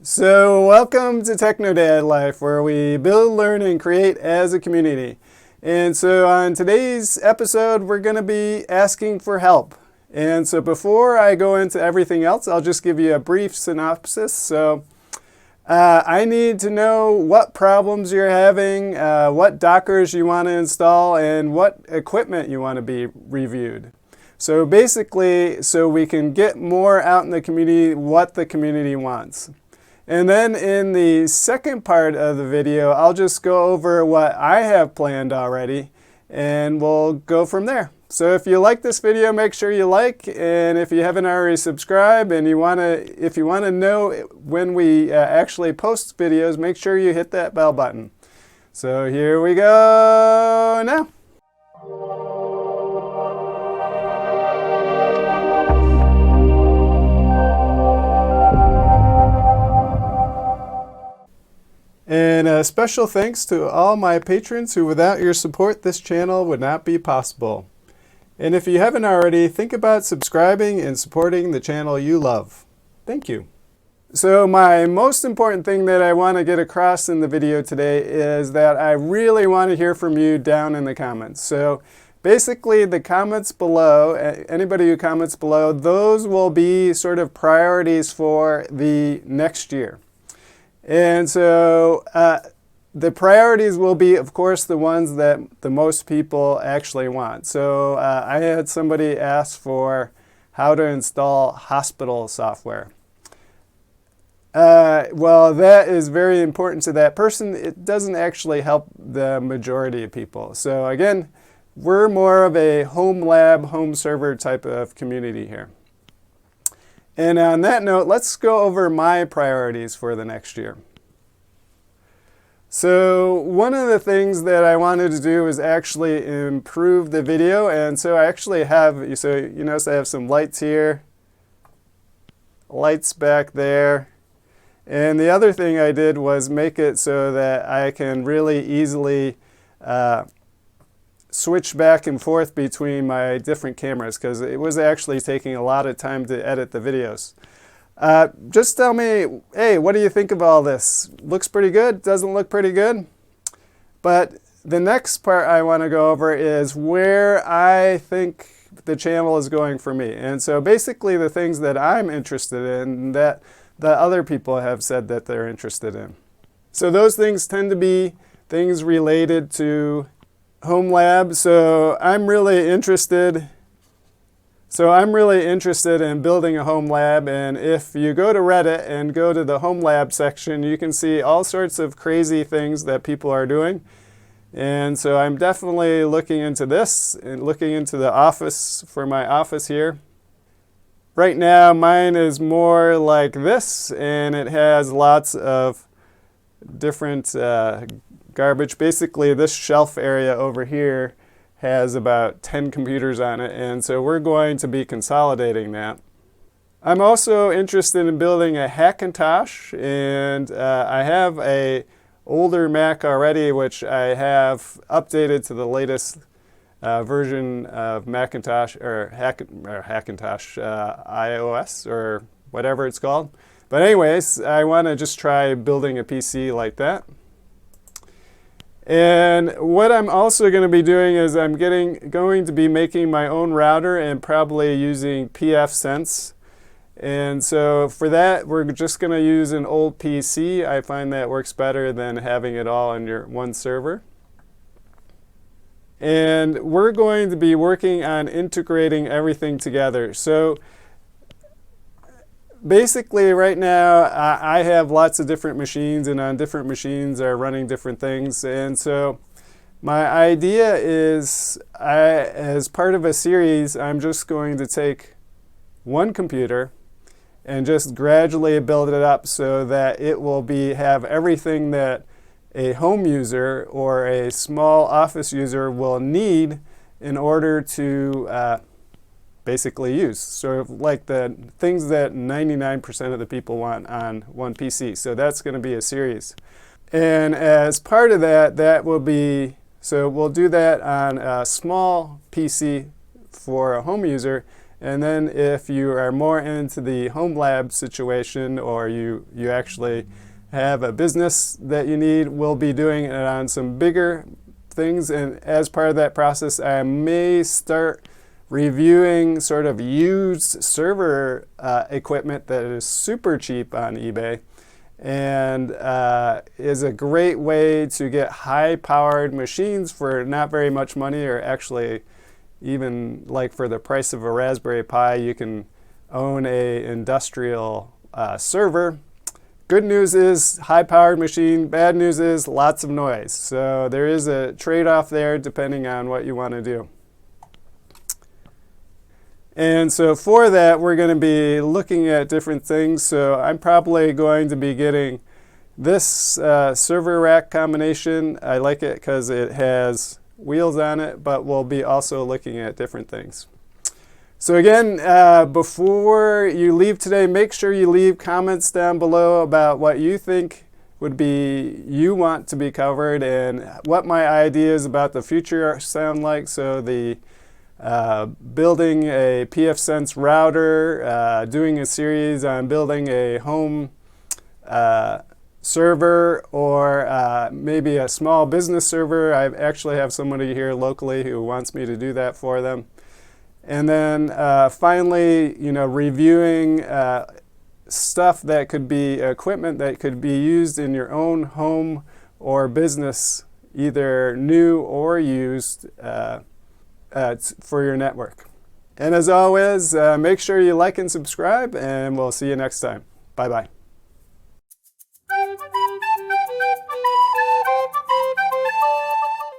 So welcome to TechnoDadLife, where we build, learn, and create as a community. And so on today's episode, we're going to be asking for help. And so before I go into everything else, I'll just give you a brief synopsis. So I need to know what problems you're having, what Dockers you want to install, and what equipment you want to be reviewed. So basically, so we can get more out in the community what the community wants. And then in the second part of the video, I'll just go over what I have planned already, and we'll go from there. So if you like this video, make sure you like, and if you haven't already subscribed and if you want to know when we actually post videos, make sure you hit that bell button. So here we go now. And a special thanks to all my patrons who, without your support, this channel would not be possible. And if you haven't already, think about subscribing and supporting the channel you love. Thank you. So my most important thing that I want to get across in the video today is that I really want to hear from you down in the comments. So basically the comments below, anybody who comments below, those will be sort of priorities for the next year. And so the priorities will be, of course, the ones that the most people actually want. So I had somebody ask for how to install hospital software. Well, that is very important to that person. It doesn't actually help the majority of people. So again, we're more of a home lab, home server type of community here. And on that note, let's go over my priorities for the next year. So one of the things that I wanted to do is actually improve the video, and so I actually have, so you notice I have some lights here, lights back there, and the other thing I did was make it so that I can really easily switch back and forth between my different cameras, because it was actually taking a lot of time to edit the videos. Just tell me, hey, what do you think of all this? Looks pretty good? Doesn't look pretty good? But the next part I want to go over is where I think the channel is going for me. And so basically the things that I'm interested in that the other people have said that they're interested in. So those things tend to be things related to home lab. So I'm really interested in building a home lab, and if you go to Reddit and go to the home lab section, you can see all sorts of crazy things that people are doing. And so I'm definitely looking into this and looking into the office for my office here. Right now mine is more like this, and it has lots of different garbage. Basically this shelf area over here has about 10 computers on it, and so we're going to be consolidating that. I'm also interested in building a Hackintosh, and I have an older Mac already which I have updated to the latest version of Macintosh or Hackintosh iOS or whatever it's called. But anyways, I want to just try building a PC like that. And what I'm also going to be doing is I'm going to be making my own router and probably using pfSense. And so for that, we're just going to use an old PC. I find that works better than having it all on your one server. And we're going to be working on integrating everything together. So basically right now I have lots of different machines, and on different machines are running different things. And so my idea is as part of a series, I'm just going to take one computer and just gradually build it up so that it will have everything that a home user or a small office user will need in order to basically use. Sort of like the things that 99% of the people want on one PC. So that's going to be a series. And as part of that will be, so we'll do that on a small PC for a home user, And then if you are more into the home lab situation, or you actually have a business that you need, we'll be doing it on some bigger things. And as part of that process, I may start reviewing sort of used server equipment that is super cheap on eBay, and is a great way to get high-powered machines for not very much money, or actually even like for the price of a Raspberry Pi, you can own a industrial server. Good news is high-powered machine. Bad news is lots of noise. So there is a trade-off there depending on what you want to do. And so for that, we're going to be looking at different things. So I'm probably going to be getting this server rack combination. I like it because it has wheels on it, but we'll be also looking at different things. So again, before you leave today, make sure you leave comments down below about what you think you want to be covered, and what my ideas about the future sound like. So the building a pfSense router, doing a series on building a home server, or maybe a small business server. I actually have somebody here locally who wants me to do that for them. And then finally, reviewing stuff that could be equipment that could be used in your own home or business, either new or used, for your network. And as always, make sure you like and subscribe, and we'll see you next time. Bye-bye.